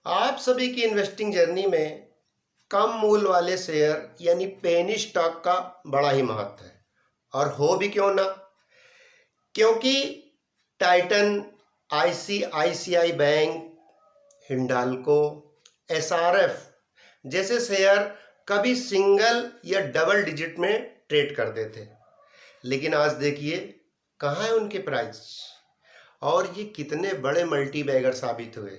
आप सभी की इन्वेस्टिंग जर्नी में कम मूल्य वाले शेयर यानी पेनी स्टॉक का बड़ा ही महत्व है। और हो भी क्यों ना, क्योंकि Titan, ICICI bank, Hindalco, SRF जैसे शेयर कभी सिंगल या डबल डिजिट में ट्रेड करते थे, लेकिन आज देखिए कहाँ है उनके प्राइस और ये कितने बड़े मल्टी बैगर साबित हुए।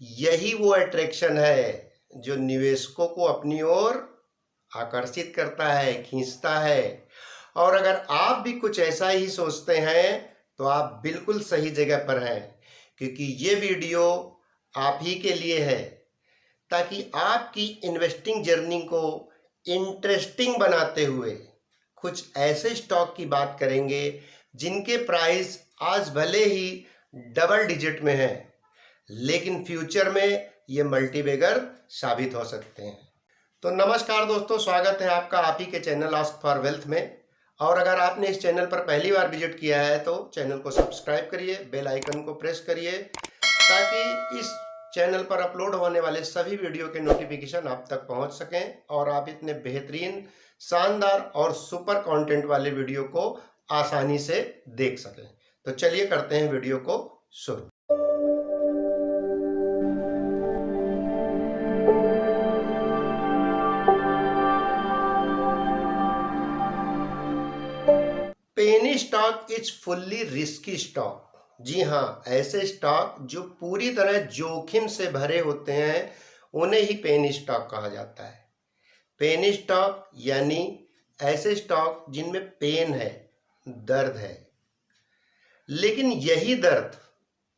यही वो अट्रैक्शन है जो निवेशकों को अपनी ओर आकर्षित करता है, खींचता है। और अगर आप भी कुछ ऐसा ही सोचते हैं तो आप बिल्कुल सही जगह पर हैं, क्योंकि ये वीडियो आप ही के लिए है, ताकि आपकी इन्वेस्टिंग जर्नी को इंटरेस्टिंग बनाते हुए कुछ ऐसे स्टॉक की बात करेंगे जिनके प्राइस आज भले ही डबल डिजिट में है, लेकिन फ्यूचर में ये मल्टीबैगर साबित हो सकते हैं। तो नमस्कार दोस्तों, स्वागत है आपका आप ही के चैनल आस्क फॉर वेल्थ में। और अगर आपने इस चैनल पर पहली बार विजिट किया है तो चैनल को सब्सक्राइब करिए, बेल आइकन को प्रेस करिए, ताकि इस चैनल पर अपलोड होने वाले सभी वीडियो के नोटिफिकेशन आप तक पहुंच सकें और आप इतने बेहतरीन, शानदार और सुपर कंटेंट वाले वीडियो को आसानी से देख सकें। तो चलिए करते हैं वीडियो को शुरू। Penny stock is fully risky stock. जी हाँ, ऐसे स्टॉक जो पूरी तरह जोखिम से भरे होते हैं उन्हें ही पेनी स्टॉक कहा जाता है। पेनी स्टॉक यानी ऐसे स्टॉक जिनमें पेन है, दर्द है, लेकिन यही दर्द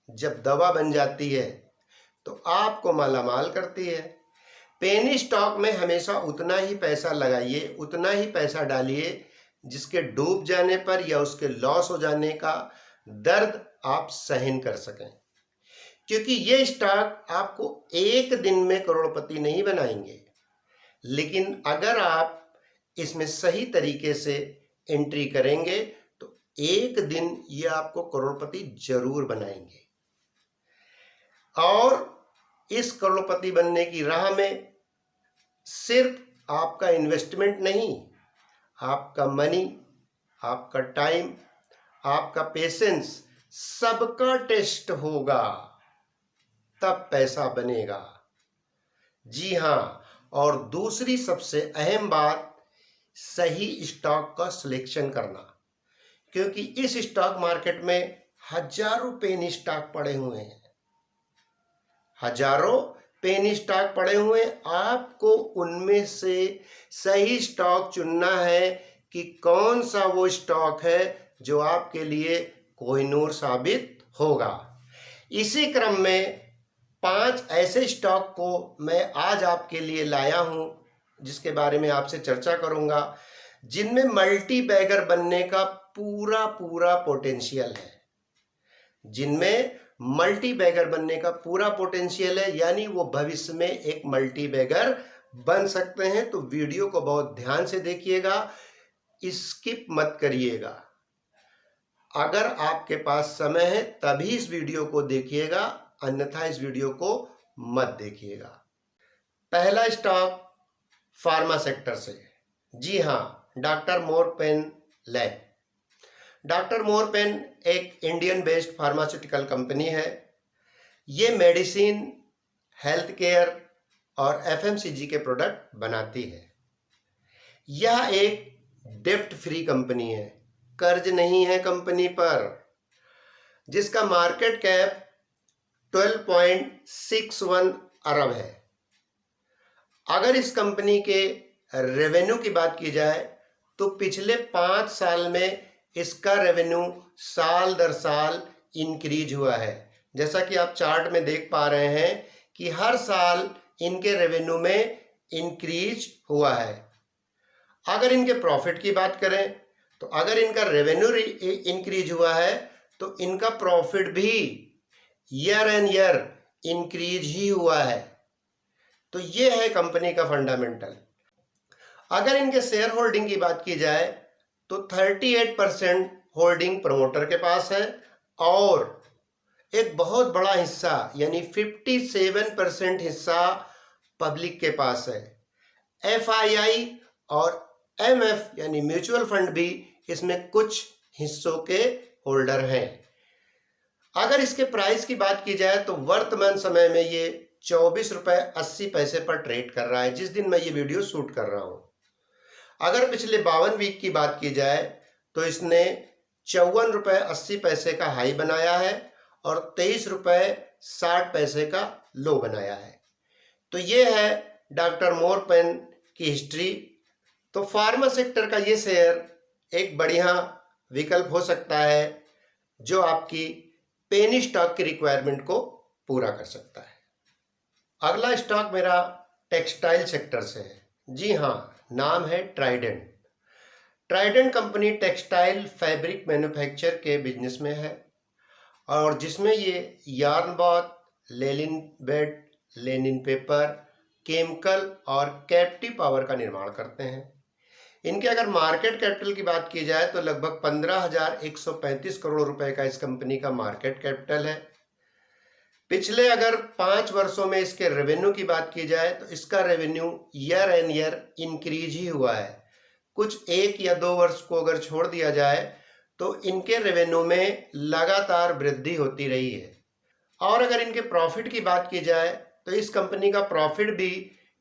जब दवा बन जाती है तो आपको मालामाल करती है। पेनी स्टॉक में हमेशा उतना ही पैसा लगाइए, उतना ही पैसा डालिए जिसके डूब जाने पर या उसके लॉस हो जाने का दर्द आप सहन कर सकें, क्योंकि ये स्टॉक आपको एक दिन में करोड़पति नहीं बनाएंगे, लेकिन अगर आप इसमें सही तरीके से एंट्री करेंगे तो एक दिन ये आपको करोड़पति जरूर बनाएंगे। और इस करोड़पति बनने की राह में सिर्फ आपका इन्वेस्टमेंट नहीं, आपका मनी, आपका टाइम, आपका पेशेंस, सबका टेस्ट होगा, तब पैसा बनेगा। जी हाँ, और दूसरी सबसे अहम बात, सही स्टॉक का सिलेक्शन करना, क्योंकि इस स्टॉक मार्केट में हजारों पेनी स्टॉक पड़े हुए हैं, हजारों पेनी स्टॉक पड़े हुए। आपको उनमें से सही स्टॉक चुनना है कि कौन सा वो स्टॉक है जो आपके लिए कोहिनूर साबित होगा। इसी क्रम में 5 ऐसे स्टॉक को मैं आज आपके लिए लाया हूं, जिसके बारे में आपसे चर्चा करूंगा, जिनमें मल्टी बैगर बनने का पूरा पूरा पोटेंशियल है, जिनमें मल्टी बैगर बनने का पूरा पोटेंशियल है, यानी वो भविष्य में एक मल्टी बैगर बन सकते हैं। तो वीडियो को बहुत ध्यान से देखिएगा, स्किप मत करिएगा। अगर आपके पास समय है तभी इस वीडियो को देखिएगा, अन्यथा इस वीडियो को मत देखिएगा। पहला स्टॉक फार्मा सेक्टर से। जी हाँ, doctor Morepen lab. Doctor Morepen एक इंडियन बेस्ड फार्मास्यूटिकल कंपनी है। ये मेडिसिन, हेल्थ केयर और एफएमसीजी के प्रोडक्ट बनाती है। यह एक डेब्ट फ्री कंपनी है, कर्ज नहीं है कंपनी पर, जिसका मार्केट कैप 12.61 अरब है। अगर इस कंपनी के रेवेन्यू की बात की जाए तो पिछले 5 साल में इसका रेवेन्यू साल दर साल इंक्रीज हुआ है। जैसा कि आप चार्ट में देख पा रहे हैं कि हर साल इनके रेवेन्यू में इंक्रीज हुआ है। अगर इनके प्रॉफिट की बात करें तो अगर इनका रेवेन्यू इंक्रीज हुआ है तो इनका प्रॉफिट भी ईयर एंड ईयर इंक्रीज ही हुआ है। तो ये है कंपनी का फंडामेंटल। अगर इनके शेयर होल्डिंग की बात की जाए तो 38% होल्डिंग प्रमोटर के पास है और एक बहुत बड़ा हिस्सा यानी 57% हिस्सा पब्लिक के पास है। FII और MF यानी म्यूचुअल फंड भी इसमें कुछ हिस्सों के होल्डर हैं। अगर इसके प्राइस की बात की जाए तो वर्तमान समय में ये 24 रुपये 80 पैसे पर ट्रेड कर रहा है जिस दिन मैं ये वीडियो शूट कर रहा हूँ। अगर पिछले 52 वीक की बात की जाए तो इसने 54 रुपये 80 पैसे का हाई बनाया है और 23 रुपये 60 पैसे का लो बनाया है। तो ये है डॉक्टर मोरपेन की हिस्ट्री। तो फार्मा सेक्टर का ये शेयर एक बढ़िया विकल्प हो सकता है जो आपकी पेनी स्टॉक की रिक्वायरमेंट को पूरा कर सकता है। अगला स्टॉक मेरा टेक्सटाइल सेक्टर से है। जी हाँ, नाम है Trident. Trident company textile fabric manufacture के बिजनेस में है और जिसमें ये yarn bath, Lenin bed, Lenin paper, chemical और कैप्टिव पावर का निर्माण करते हैं। इनके अगर मार्केट कैपिटल की बात की जाए तो लगभग 15,135 करोड़ रुपए का इस कंपनी का मार्केट कैपिटल है। पिछले अगर 5 वर्षों में इसके रेवेन्यू की बात की जाए तो इसका revenue year on year increase ही हुआ है। कुछ 1 या 2 वर्ष को अगर छोड़ दिया जाए तो इनके रेवेन्यू में लगातार वृद्धि होती रही है। और अगर इनके प्रॉफिट की बात की जाए तो इस कंपनी का प्रॉफिट भी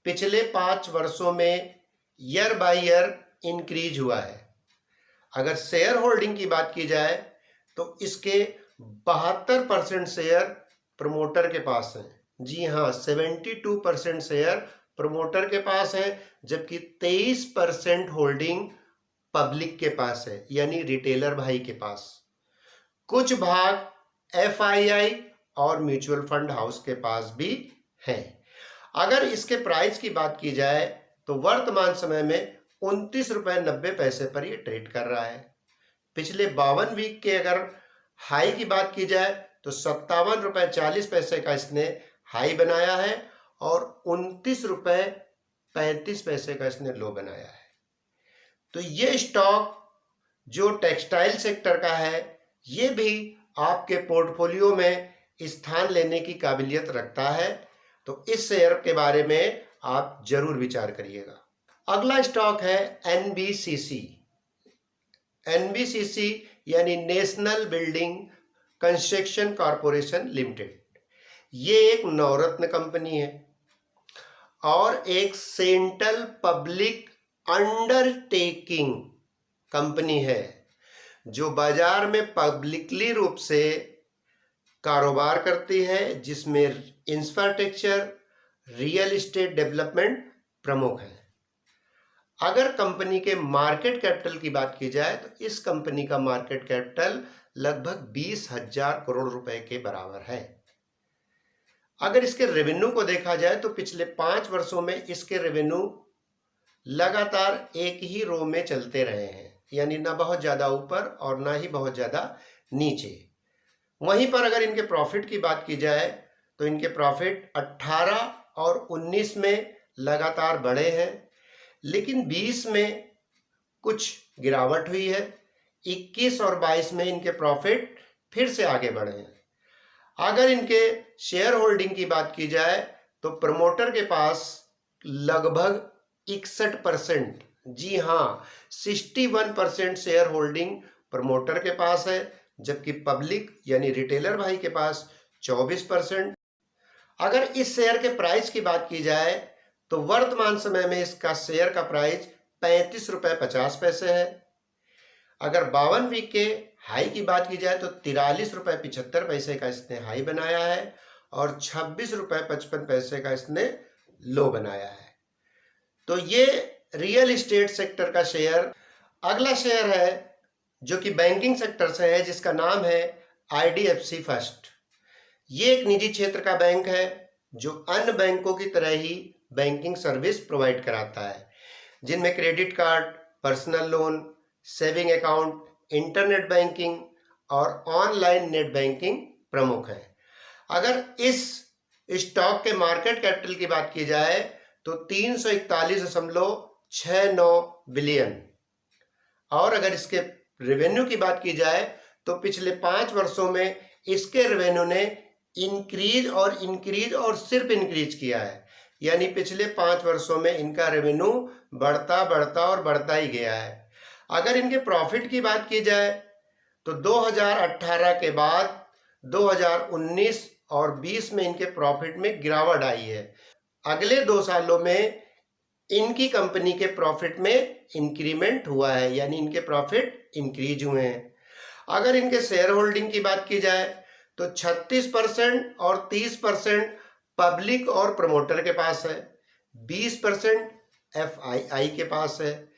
पिछले 5 वर्षों में ईयर बाय ईयर इंक्रीज हुआ है। अगर शेयर होल्डिंग की बात की जाए तो इसके 72% शेयर प्रमोटर के पास हैं। जी हाँ, 72% शेयर प्रमोटर के पास है जबकि 23% होल्डिंग पब्लिक के पास है यानी रिटेलर भाई के पास। कुछ भाग FII और म्यूचुअल फंड हाउस के पास भी है। अगर इसके प्राइस की बात की जाए तो वर्तमान समय में 29 रुपये 90 पैसे पर ये ट्रेड कर रहा है। पिछले 52 वीक के अगर हाई की बात की जाए तो 57 रुपये 40 पैसे का इसने हाई बनाया है और 29 रुपये 35 पैसे का इसने लो बनाया है। तो ये स्टॉक जो टेक्सटाइल सेक्टर का है ये भी आपके पोर्टफोलियो में स्थान लेने की काबिलियत रखता है। तो इस शेयर के बारे में आप जरूर विचार करिएगा। अगला स्टॉक है NBCC। NBCC यानी national building construction corporation limited. ये एक नवरत्न कंपनी है और एक सेंट्रल पब्लिक अंडरटेकिंग कंपनी है जो बाजार में पब्लिकली रूप से कारोबार करती है जिसमें इंफ्रास्ट्रक्चर, रियल एस्टेट डेवलपमेंट प्रमुख है। अगर कंपनी के मार्केट कैपिटल की बात की जाए तो इस कंपनी का मार्केट कैपिटल लगभग 20,000 करोड़ रुपए के बराबर है। अगर इसके रेवेन्यू को देखा जाए तो पिछले 5 वर्षों में इसके रेवेन्यू लगातार एक ही रो में चलते रहे हैं यानी ना बहुत ज़्यादा ऊपर और ना ही बहुत ज़्यादा नीचे। वहीं पर अगर इनके प्रॉफिट की बात की जाए तो इनके प्रॉफिट 18 और 19 में लगातार बढ़े हैं लेकिन 20 में कुछ गिरावट हुई है। 21 और 22 में इनके प्रॉफिट फिर से आगे बढ़े हैं। अगर इनके शेयर होल्डिंग की बात की जाए तो प्रमोटर के पास लगभग 61%, जी हाँ 61% शेयर होल्डिंग प्रमोटर के पास है जबकि पब्लिक यानी रिटेलर भाई के पास 24%। अगर इस शेयर के प्राइस की बात की जाए तो वर्तमान समय में इसका शेयर का प्राइस 35 रुपये 50 पैसे है। अगर 52 वीक के हाई की बात की जाए तो 43 रुपये 75 पैसे का इसने हाई बनाया है और 26 रुपये 55 पैसे का इसने लो बनाया है। तो ये रियल एस्टेट सेक्टर का शेयर। अगला शेयर है जो कि बैंकिंग सेक्टर से है जिसका नाम है IDFC फर्स्ट। ये एक निजी क्षेत्र का बैंक है जो अन्य बैंकों की तरह ही बैंकिंग सर्विस प्रोवाइड कराता है जिनमें credit card, personal loan, saving account, internet banking और ऑनलाइन नेट बैंकिंग प्रमुख है। अगर इस स्टॉक के मार्केट कैपिटल की बात की जाए तो 341.69 बिलियन और अगर इसके रेवेन्यू की बात की जाए तो पिछले 5 वर्षों में इसके रेवेन्यू ने इंक्रीज और सिर्फ इंक्रीज किया है। यानी पिछले 5 वर्षों में इनका रेवेन्यू बढ़ता ही गया है। अगर इनके प्रॉफिट की बात की जाए तो 2018 के बाद 2019 और 20 में इनके प्रॉफिट में गिरावट आई है। अगले 2 सालों में इनकी कंपनी के प्रॉफिट में इंक्रीमेंट हुआ है, यानी इनके प्रॉफिट इंक्रीज हुए हैं। अगर इनके शेयर होल्डिंग की बात की जाए तो 36% और 30% पब्लिक और प्रमोटर के पास है, 20% FII के पास है,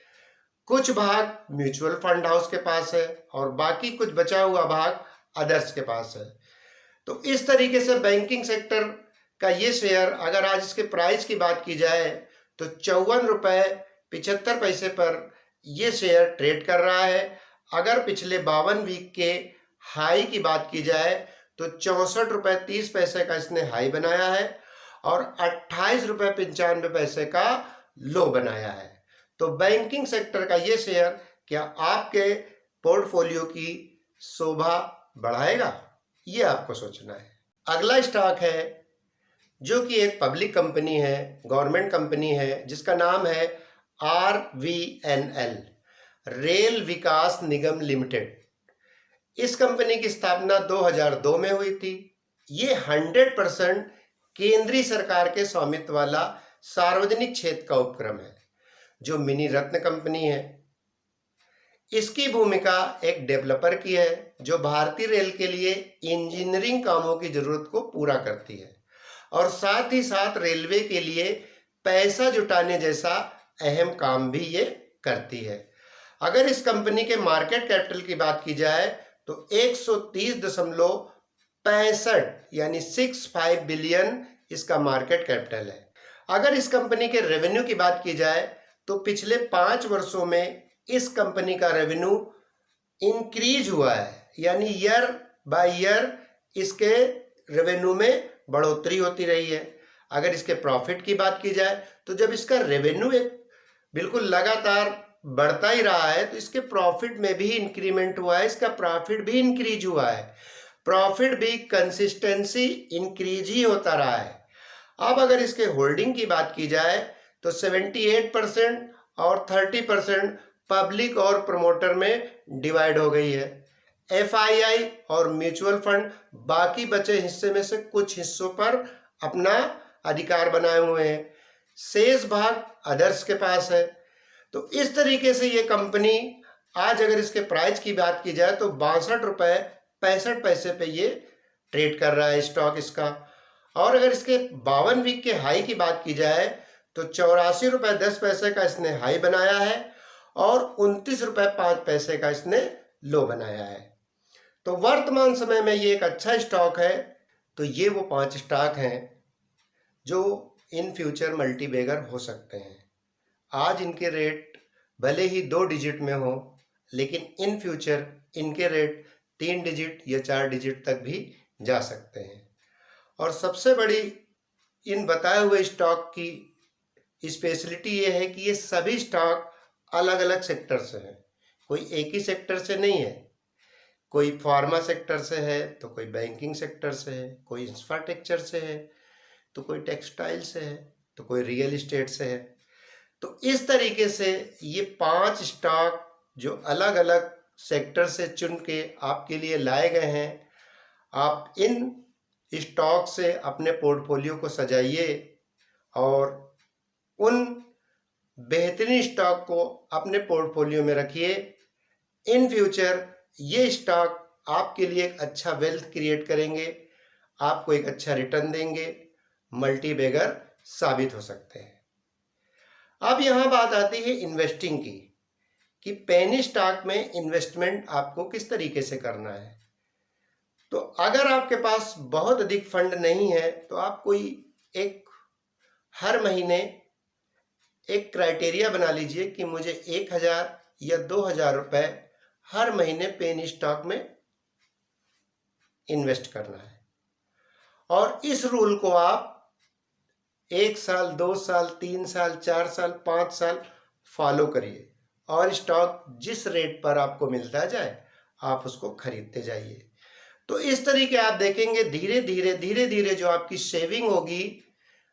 कुछ भाग म्यूचुअल फंड हाउस के पास है और बाकी कुछ बचा हुआ भाग अदर्स के पास है। तो इस तरीके से बैंकिंग सेक्टर का ये शेयर, अगर आज इसके प्राइस की बात की जाए तो 54.75 पर ये शेयर ट्रेड कर रहा है। अगर पिछले 52 वीक के हाई की बात की जाए तो 64.30 का इसने हाई बनाया है और 28.95 का लो बनाया है। तो बैंकिंग सेक्टर का ये शेयर क्या आपके पोर्टफोलियो की शोभा बढ़ाएगा, ये आपको सोचना है। अगला स्टॉक है जो कि एक पब्लिक कंपनी है, गवर्नमेंट कंपनी है, जिसका नाम है RVNL, रेल विकास निगम लिमिटेड। इस कंपनी की स्थापना 2002 में हुई थी। ये 100% केंद्रीय सरकार के स्वामित्व वाला सार्वजनिक क्षेत्र का उपक्रम है, जो मिनी रत्न कंपनी है। इसकी भूमिका एक डेवलपर की है, जो भारतीय रेल के लिए इंजीनियरिंग कामों की जरूरत को पूरा करती है और साथ ही साथ रेलवे के लिए पैसा जुटाने जैसा अहम काम भी ये करती है। अगर इस कंपनी के मार्केट कैपिटल की बात की जाए तो 130.65 यानी 65 बिलियन इसका मार्केट कैपिटल है। अगर इस कंपनी के रेवेन्यू की बात की जाए तो पिछले 5 वर्षों में इस कंपनी का रेवेन्यू इंक्रीज हुआ है, यानी ईयर बाय ईयर इसके रेवेन्यू में बढ़ोतरी होती रही है। अगर इसके प्रॉफिट की बात की जाए तो जब इसका रेवेन्यू एक बिल्कुल लगातार बढ़ता ही रहा है तो इसके प्रॉफिट में भी इंक्रीमेंट हुआ है, इसका प्रॉफिट भी इंक्रीज हुआ है, प्रॉफिट भी कंसिस्टेंसी इंक्रीज ही होता रहा है। अब अगर इसके होल्डिंग की बात की जाए तो 78% और 30% पब्लिक और प्रमोटर में डिवाइड हो गई है। FII और म्यूचुअल फंड बाकी बचे हिस्से में से कुछ हिस्सों पर अपना अधिकार बनाए हुए हैं, शेष भाग अदर्स के पास है। तो इस तरीके से ये कंपनी आज अगर इसके प्राइस की बात की जाए तो 62.65 पे ये ट्रेड कर रहा है स्टॉक इसका। और अगर इसके 52 वीक के हाई की बात की जाए तो 84.10 का इसने हाई बनाया है और 29.05 का इसने लो बनाया है। तो वर्तमान समय में ये एक अच्छा स्टॉक है। तो ये वो 5 स्टॉक हैं जो इन फ्यूचर मल्टीबैगर हो सकते हैं। आज इनके रेट भले ही 2 डिजिट में हो, लेकिन इन फ्यूचर इनके रेट 3 डिजिट या 4 डिजिट तक भी जा सकते हैं। और सबसे बड़ी इन बताए हुए स्टॉक की स्पेशलिटी ये है कि ये सभी स्टॉक अलग अलग सेक्टर से हैं, कोई एक ही सेक्टर से नहीं है। कोई फार्मा सेक्टर से है तो कोई बैंकिंग सेक्टर से है, कोई इंफ्रास्ट्रक्चर से है तो कोई टेक्सटाइल से है तो कोई रियल एस्टेट से है। तो इस तरीके से ये 5 स्टॉक जो अलग अलग सेक्टर से चुन के आपके लिए लाए गए हैं, आप इन स्टॉक से अपने पोर्टफोलियो को सजाइए और उन बेहतरीन स्टॉक को अपने पोर्टफोलियो में रखिए। इन फ्यूचर ये स्टॉक आपके लिए एक अच्छा वेल्थ क्रिएट करेंगे, आपको एक अच्छा रिटर्न देंगे, मल्टीबैगर साबित हो सकते हैं। अब यहाँ बात आती है इन्वेस्टिंग की कि पेनी स्टॉक में इन्वेस्टमेंट आपको किस तरीके से करना है। तो अगर आपके पास बहुत अधिक फंड नहीं है तो आप कोई एक हर महीने एक क्राइटेरिया बना लीजिए कि मुझे 1000 या 2000 रुपए हर महीने पेनी स्टॉक में इन्वेस्ट करना है। और इस रूल को आप 1 साल, 2 साल, 3 साल, 4 साल, 5 साल फॉलो करिए और स्टॉक जिस रेट पर आपको मिलता जाए आप उसको खरीदते जाइए। तो इस तरीके आप देखेंगे धीरे धीरे जो आपकी सेविंग होगी,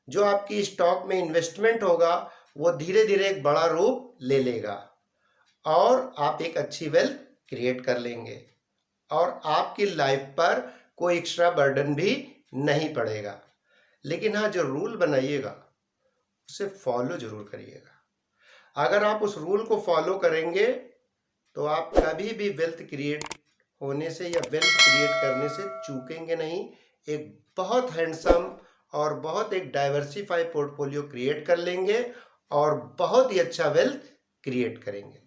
जो आपकी स्टॉक में इन्वेस्टमेंट होगा, वो धीरे धीरे एक बड़ा रूप ले लेगा और आप एक अच्छी वेल्थ क्रिएट कर लेंगे और आपकी लाइफ पर कोई एक्स्ट्रा बर्डन भी नहीं पड़ेगा। लेकिन हाँ, जो रूल बनाइएगा उसे फॉलो जरूर करिएगा। अगर आप उस रूल को फॉलो करेंगे तो आप कभी भी वेल्थ क्रिएट होने से या वेल्थ क्रिएट करने से चूकेंगे नहीं। एक बहुत हैंडसम और बहुत एक डाइवर्सिफाई पोर्टफोलियो क्रिएट कर लेंगे और बहुत ही अच्छा वेल्थ क्रिएट करेंगे।